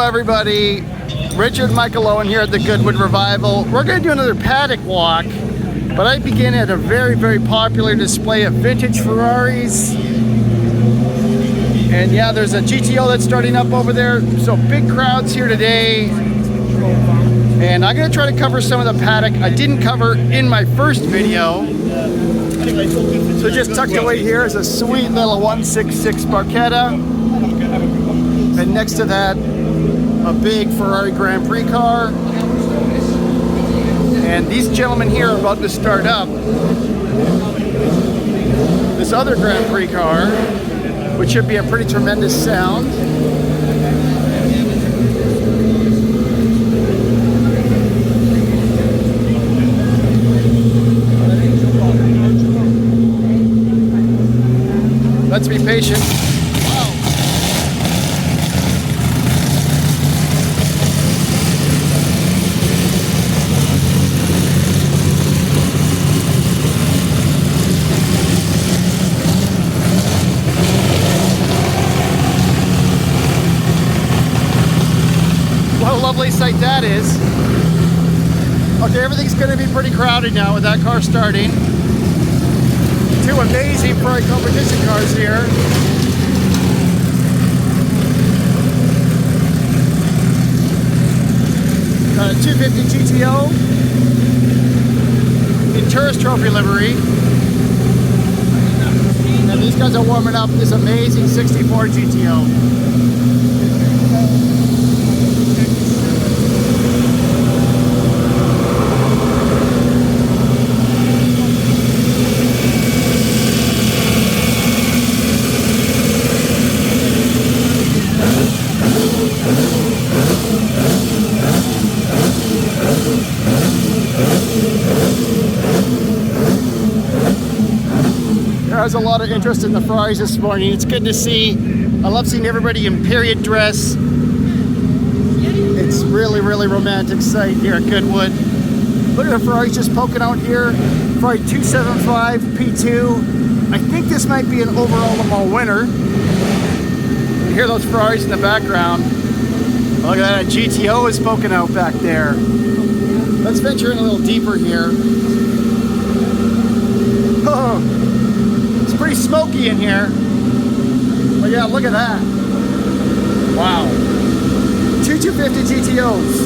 everybody, Richard Michael Owen here at the Goodwood Revival. We're going to do another paddock walk, but I begin at a very, very popular display of vintage Ferraris. And yeah, there's a GTO that's starting up over there, so big crowds here today. And I'm going to try to cover some of the paddock I didn't cover in my first video. So just tucked away here is a sweet little 166 Barchetta. And next to that, a big Ferrari Grand Prix car. And these gentlemen here are about to start up this other Grand Prix car, which should be a pretty tremendous sound. Let's be patient. What a lovely sight that is. Okay, everything's going to be pretty crowded now with that car starting. Two amazing Ferrari competition cars here. Got a 250 GTO in Tourist Trophy livery. And these guys are warming up this amazing 64 GTO. There's a lot of interest in the Ferraris this morning. It's good to see. I love seeing everybody in period dress. It's really, really romantic sight here at Goodwood. Look at the Ferraris just poking out here. Ferrari 275 P2. I think this might be an overall Le Mans winner. You hear those Ferraris in the background. Look at that, GTO is poking out back there. Let's venture in a little deeper here. Oh. Pretty smoky in here. But yeah, look at that. Wow. Two 250 GTOs.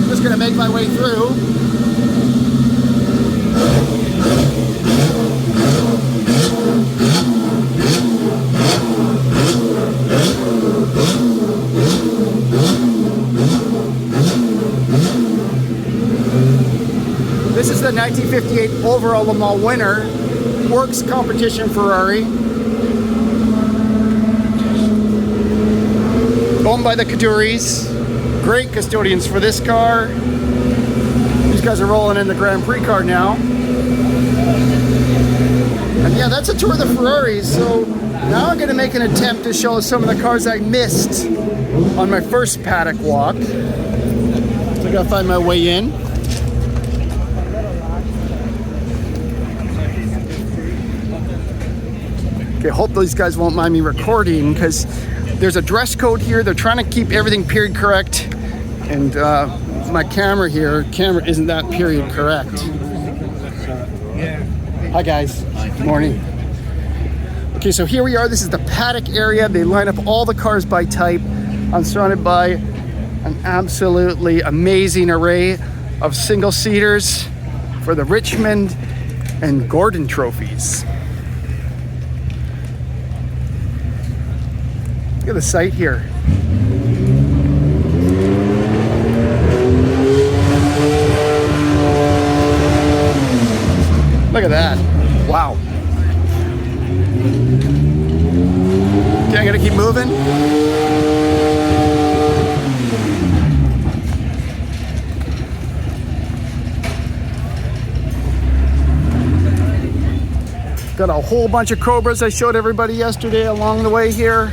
Just gonna make my way through. This is the 1958 overall Le Mans winner, Works Competition Ferrari. Owned by the Caduris. Great custodians for this car. These guys are rolling in the Grand Prix car now. And yeah, that's a tour of the Ferraris. So now I'm going to make an attempt to show some of the cars I missed on my first paddock walk. So I got to find my way in. I hope these guys won't mind me recording because there's a dress code here. They're trying to keep everything period correct. And my camera isn't that period correct. Hi guys, good morning. Okay, so here we are. This is the paddock area. They line up all the cars by type. I'm surrounded by an absolutely amazing array of single seaters for the Richmond and Gordon trophies. Look at the sight here. Look at that. Wow. Okay, I'm gonna keep moving. Got a whole bunch of Cobras I showed everybody yesterday along the way here.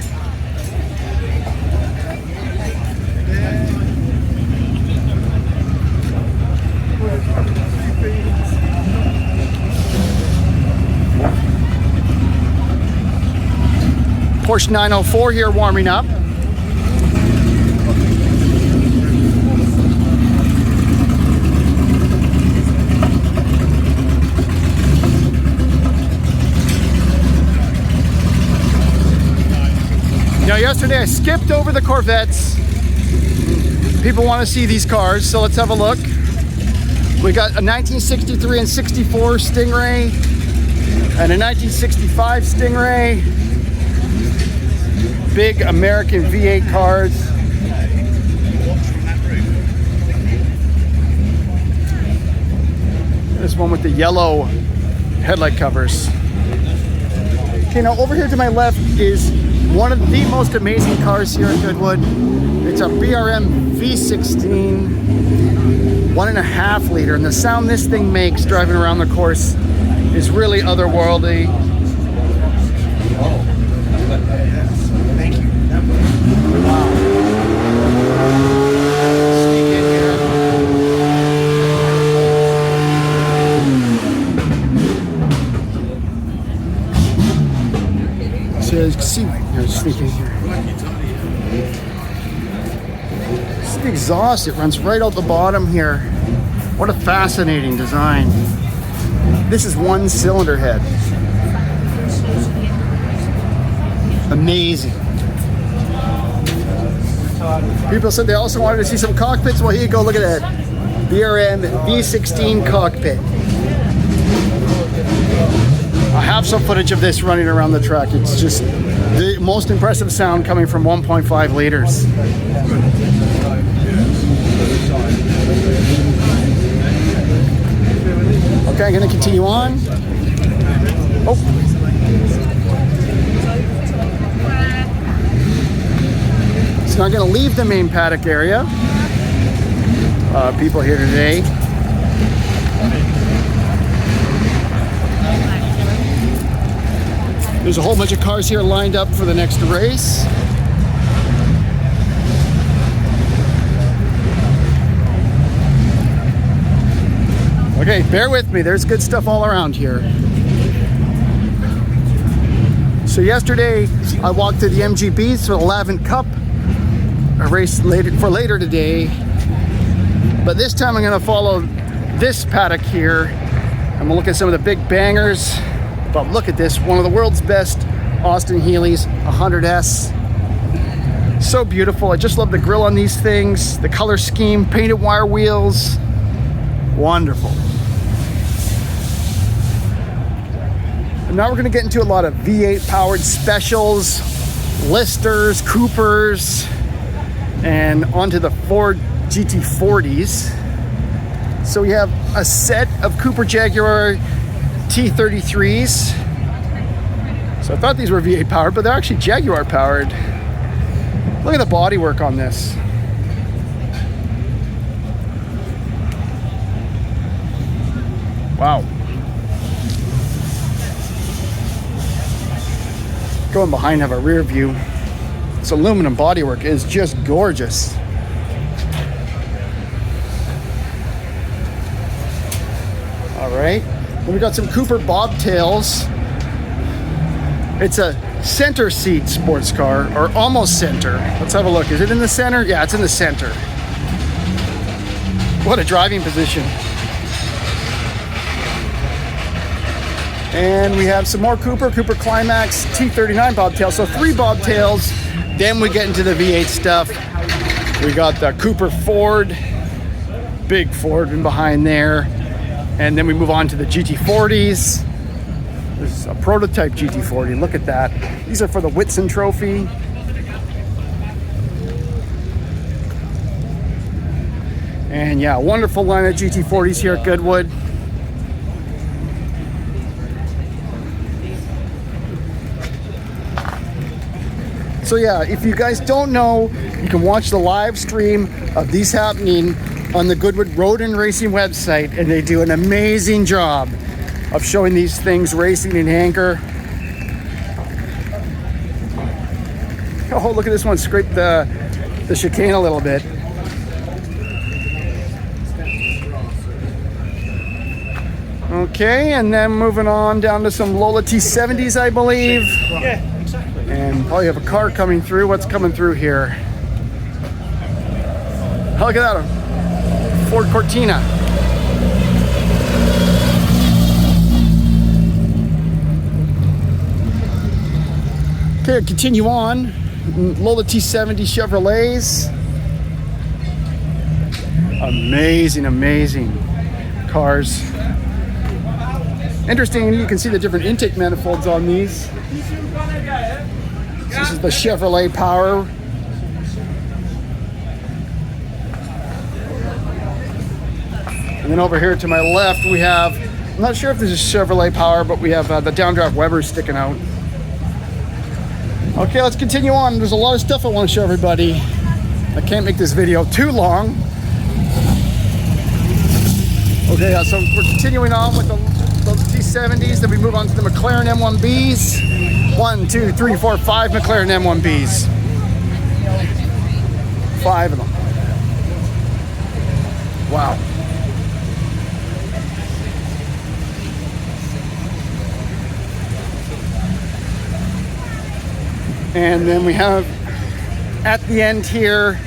Porsche 904 here warming up. Now yesterday I skipped over the Corvettes. People want to see these cars, so let's have a look. We got a 1963 and 64 Stingray and a 1965 Stingray. Big American V8 cars. This one with the yellow headlight covers. Okay, now over here to my left is one of the most amazing cars here at Goodwood. It's a BRM V16, 1.5 liter, and the sound this thing makes driving around the course is really otherworldly. Thank you. Wow. Sneak in here. So as you can see, sneak in here. This is the exhaust. It runs right out the bottom here. What a fascinating design. This is one cylinder head. Amazing. People said they also wanted to see some cockpits. Well, here you go. Look at that. BRM V16 cockpit. I have some footage of this running around the track. It's just the most impressive sound coming from 1.5 liters. Okay, I'm going to continue on. Oh. So I'm going to leave the main paddock area. People here today. There's a whole bunch of cars here lined up for the next race. Okay, bear with me. There's good stuff all around here. So yesterday, I walked to the MGBs for the Lavin Cup, a race for later today. But this time I'm going to follow this paddock here. I'm going to look at some of the big bangers. But look at this, one of the world's best Austin Healey's 100S. So beautiful. I just love the grille on these things, the color scheme, painted wire wheels. Wonderful. And now we're going to get into a lot of V8 powered specials, listers, Coopers, and onto the Ford GT40s. So we have a set of Cooper Jaguar T33s. So I thought these were V8 powered, but they're actually Jaguar powered. Look at the bodywork on this. Wow. Going behind, have a rear view. This aluminum bodywork is just gorgeous. All right. Then we got some Cooper bobtails. It's a center seat sports car, or almost center. Let's have a look. Is it in the center? Yeah, it's in the center. What a driving position. And we have some more Cooper Climax T39 bobtails. So 3 bobtails. Then we get into the V8 stuff. We got the Cooper Ford, big Ford in behind there. And then we move on to the GT40s. This is a prototype GT40. Look at that. These are for the Whitson Trophy. And yeah, wonderful line of GT40s here at Goodwood. So yeah, if you guys don't know, you can watch the live stream of these happening on the Goodwood Road and Racing website, and they do an amazing job of showing these things racing in Anchor. Oh, look at this one, scrape the chicane a little bit. Okay, and then moving on down to some Lola T70s, I believe. Yeah, exactly. And probably have a car coming through. What's coming through here? Oh, look at that, a Ford Cortina. Okay, continue on. Lola T70 Chevrolets. Amazing, amazing cars. Interesting, you can see the different intake manifolds on these. This is the Chevrolet Power. And then over here to my left, we have, I'm not sure if this is Chevrolet Power, but we have the downdraft Weber sticking out. Okay, let's continue on. There's a lot of stuff I want to show everybody. I can't make this video too long. Okay, so we're continuing on with the T70s, then we move on to the McLaren M1Bs. 1, 2, 3, 4, 5 McLaren M1Bs. 5 of them. Wow. And then we have at the end here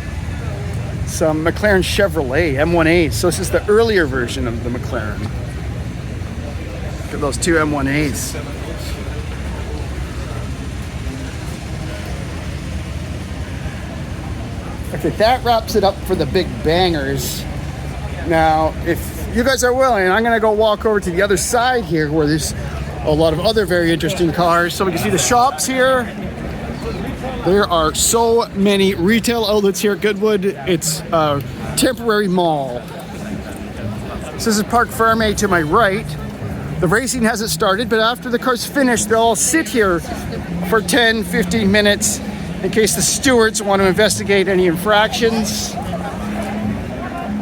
some McLaren Chevrolet M1As. So this is the earlier version of the McLaren. Look at those two M1As. Okay, that wraps it up for the big bangers. Now, if you guys are willing, I'm gonna go walk over to the other side here where there's a lot of other very interesting cars. So we can see the shops here. There are so many retail outlets here at Goodwood. It's a temporary mall. So this is Parc Fermé to my right. The racing hasn't started, but after the car's finished, they'll all sit here for 10, 15 minutes in case the stewards want to investigate any infractions.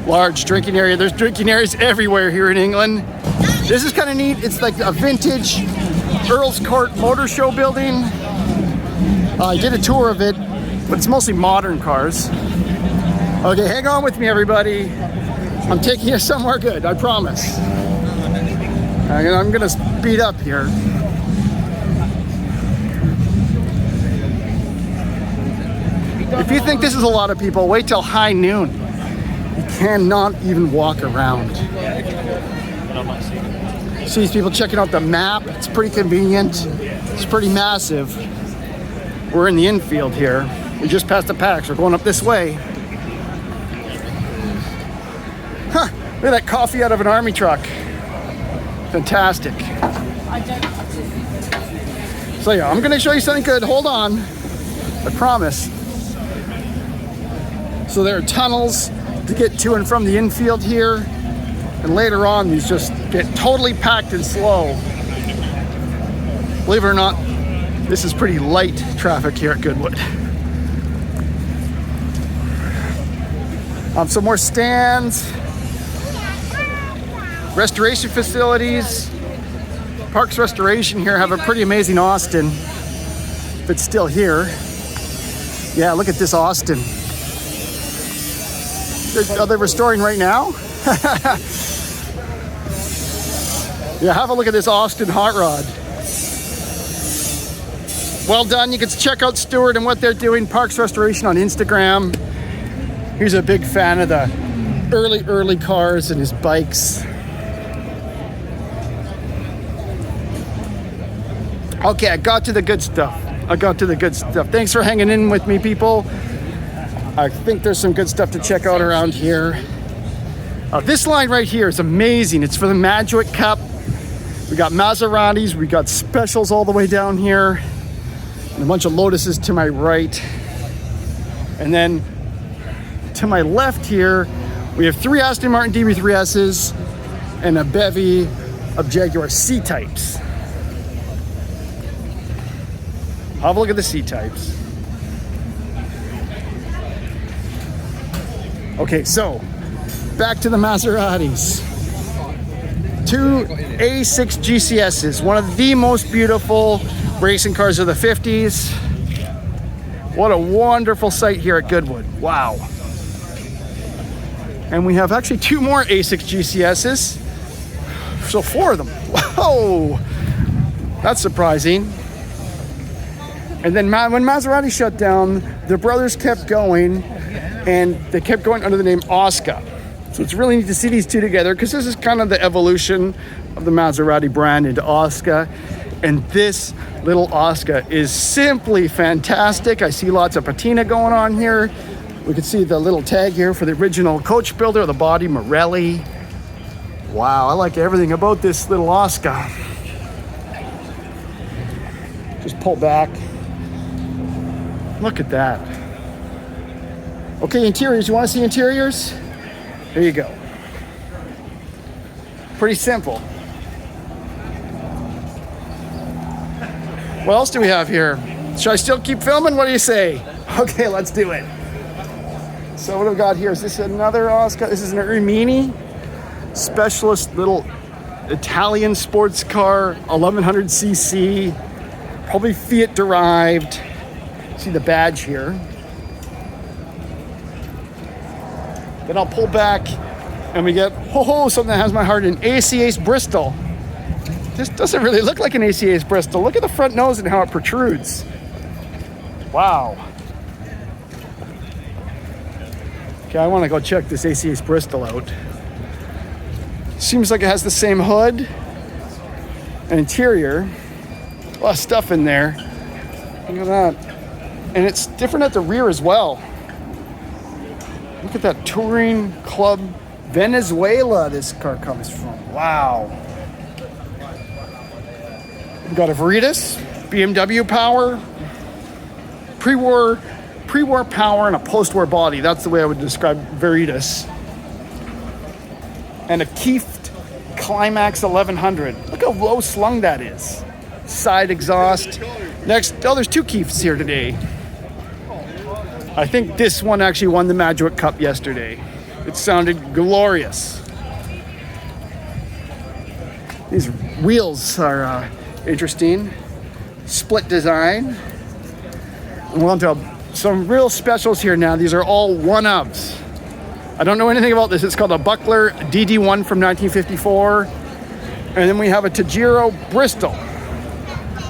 Large drinking area. There's drinking areas everywhere here in England. This is kind of neat. It's like a vintage Earl's Court Motor Show building. I did a tour of it, but it's mostly modern cars. Okay, hang on with me, everybody. I'm taking you somewhere good, I promise. I'm gonna speed up here. If you think this is a lot of people, wait till high noon. You cannot even walk around. See these people checking out the map. It's pretty convenient. It's pretty massive. We're in the infield here. We just passed the Paddocks. We're going up this way. Huh, look at that coffee out of an army truck. Fantastic. So yeah, I'm gonna show you something good. Hold on, I promise. So there are tunnels to get to and from the infield here. And later on, these just get totally packed and slow. Believe it or not, this is pretty light traffic here at Goodwood. Some more stands, restoration facilities. Parks Restoration here have a pretty amazing Austin, if it's still here. Yeah, look at this Austin. Are they restoring right now? Yeah, have a look at this Austin hot rod. Well done. You can check out Stuart and what they're doing, Parks Restoration, on Instagram. He's a big fan of the early cars and his bikes. Okay, I got to the good stuff. Thanks for hanging in with me, people. I think there's some good stuff to check out around here. This line right here is amazing. It's for the Madgwick Cup. We got Maseratis, we got specials all the way down here, and a bunch of Lotuses to my right. And then to my left here, we have 3 Aston Martin DB3Ss and a bevy of Jaguar C-Types. Have a look at the C-Types. Okay, so back to the Maseratis. 2 A6 GCSs, one of the most beautiful racing cars of the 50s. What a wonderful sight here at Goodwood. Wow. And we have actually 2 more A6 GCSs. So 4 of them. Whoa, that's surprising. And then when Maserati shut down, the brothers kept going, and they kept going under the name Oscar. So it's really neat to see these two together, because this is kind of the evolution of the Maserati brand into Oscar. And this little Oscar is simply fantastic. I see lots of patina going on here. We can see the little tag here for the original coach builder of the body, Morelli. Wow, I like everything about this little Oscar. Just pull back. Look at that. Okay, interiors. You want to see interiors? Here you go. Pretty simple. What else do we have here? Should I still keep filming? What do you say? Okay, let's do it. So what have we got here? Is this another Oscar? This is an Rimini specialist little Italian sports car, 1100cc, probably Fiat derived. See the badge here. Then I'll pull back and we get, something that has my heart in, AC Ace Bristol. This doesn't really look like an AC Ace Bristol. Look at the front nose and how it protrudes. Wow. Okay, I want to go check this AC Ace Bristol out. Seems like it has the same hood and interior. A lot of stuff in there. Look at that. And it's different at the rear as well. Look at that Touring Club Venezuela this car comes from. Wow. We've got a Ferraris, BMW power, pre-war power, and a post-war body. That's the way I would describe Ferraris. And a Kieft Climax 1100. Look how low slung that is. Side exhaust. Next, there's two Kiefts here today. I think this one actually won the Madrid Cup yesterday. It sounded glorious. These wheels are interesting. Split design. We're on to some real specials here now. These are all one-ofs. I don't know anything about this. It's called a Buckler DD1 from 1954. And then we have a Tajiro Bristol.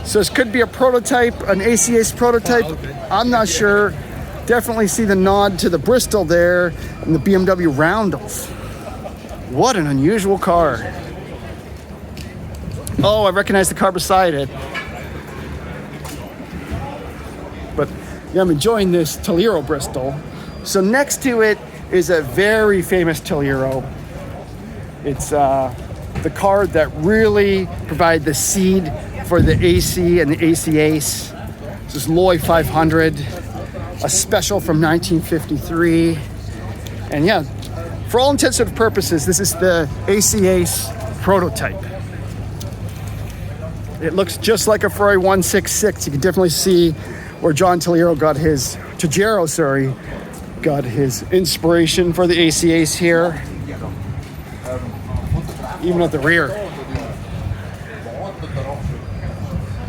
So this could be a prototype, an AC Ace prototype. I'm not sure. Definitely see the nod to the Bristol there and the BMW Roundels. What an unusual car. Oh, I recognize the car beside it. But yeah, I'm enjoying this Tellero Bristol. So next to it is a very famous Tellero. It's the car that really provided the seed for the AC and the AC Ace. This is Loy 500, a special from 1953. And yeah, for all intents and purposes, this is the AC Ace prototype. It looks just like a Ferrari 166. You can definitely see where John Tajiro got his inspiration for the AC Ace here. Even at the rear.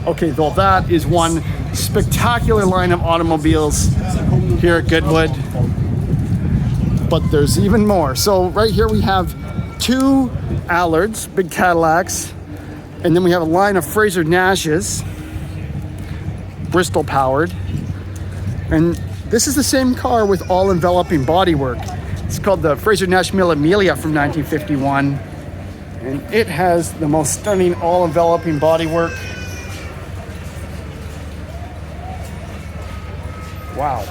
Okay, well that is one spectacular line of automobiles here at Goodwood. But there's even more. So right here we have two Allards, big Cadillacs, and then we have a line of Fraser Nashes, Bristol powered. And this is the same car with all enveloping bodywork. It's called the Fraser Nash Mille Miglia from 1951. And it has the most stunning all enveloping bodywork. Wow.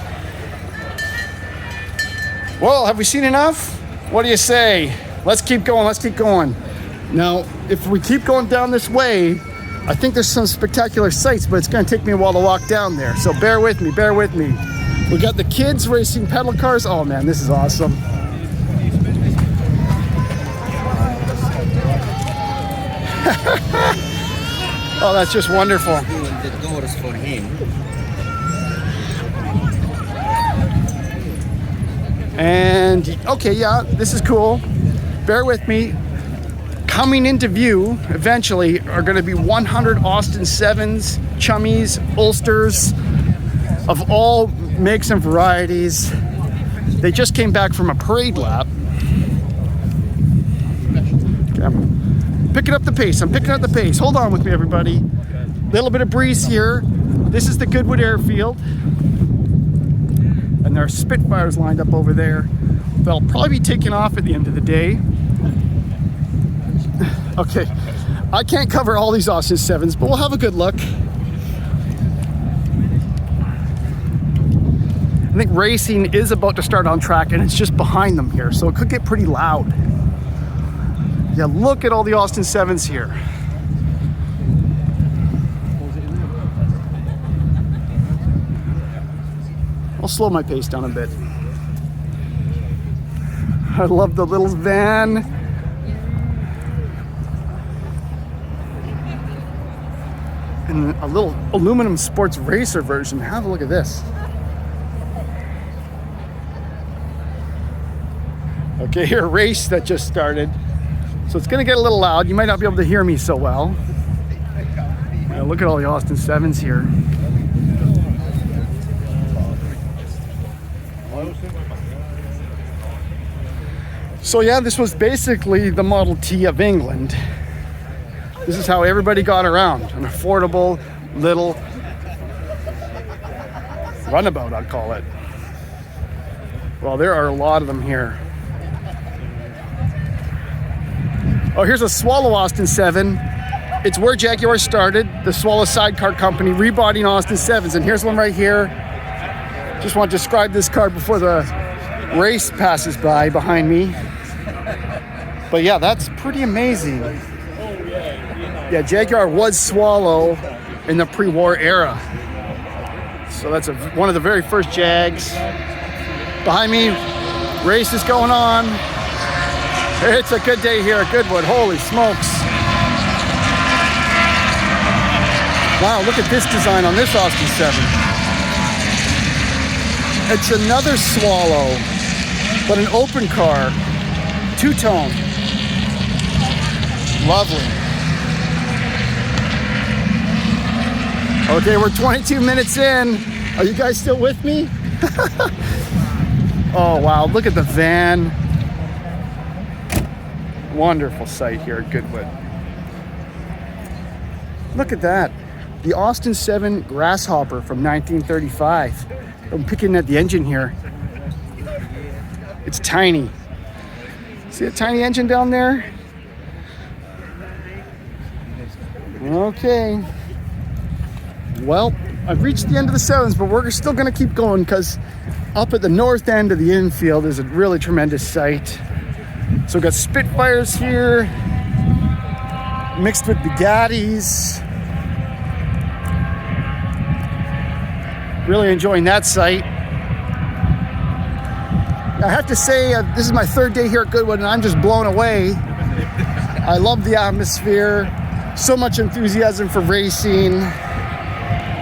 Well, have we seen enough? What do you say? Let's keep going, let's keep going. Now, if we keep going down this way, I think there's some spectacular sights, but it's gonna take me a while to walk down there. So bear with me, bear with me. We got the kids racing pedal cars. Oh man, this is awesome. Oh, that's just wonderful. The doors for him. And okay, yeah, this is cool. Bear with me. Coming into view eventually are going to be 100 Austin 7s, Chummies, Ulsters of all makes and varieties. They just came back from a parade lap. Okay, I'm picking up the pace. Hold on with me, everybody. Little bit of breeze here. This is the Goodwood Airfield. And there are Spitfires lined up over there. They'll probably be taking off at the end of the day. Okay, I can't cover all these Austin 7s, but we'll have a good look. I think racing is about to start on track, and it's just behind them here, so it could get pretty loud. Yeah, look at all the Austin 7s here. I'll slow my pace down a bit. I love the little van. And a little aluminum sports racer version. Have a look at this. Okay, here, a race that just started. So it's gonna get a little loud. You might not be able to hear me so well. Yeah, look at all the Austin 7s here. So yeah, this was basically the Model T of England. This is how everybody got around. An affordable little runabout, I'd call it. Well, there are a lot of them here. Oh, here's a Swallow Austin 7. It's where Jaguar started, the Swallow sidecar company, rebodying Austin 7s. And here's one right here. Just want to describe this car before the race passes by behind me. But yeah, that's pretty amazing. Yeah, Jaguar was Swallow in the pre-war era. So that's one of the very first Jags. Behind me, race is going on. It's a good day here at Goodwood, holy smokes. Wow, look at this design on this Austin 7. It's another Swallow, but an open car, two-tone. Lovely. Okay, we're 22 minutes in. Are you guys still with me? Oh, wow, look at the van. Wonderful sight here at Goodwood. Look at that. The Austin 7 Grasshopper from 1935. I'm picking at the engine here. It's tiny. See a tiny engine down there? Okay. Well, I've reached the end of the 7s, but we're still going to keep going because up at the north end of the infield is a really tremendous sight. So we've got Spitfires here, mixed with Bugattis. Really enjoying that sight. I have to say, this is my third day here at Goodwood, and I'm just blown away. I love the atmosphere. So much enthusiasm for racing.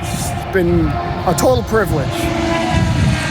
It's been a total privilege.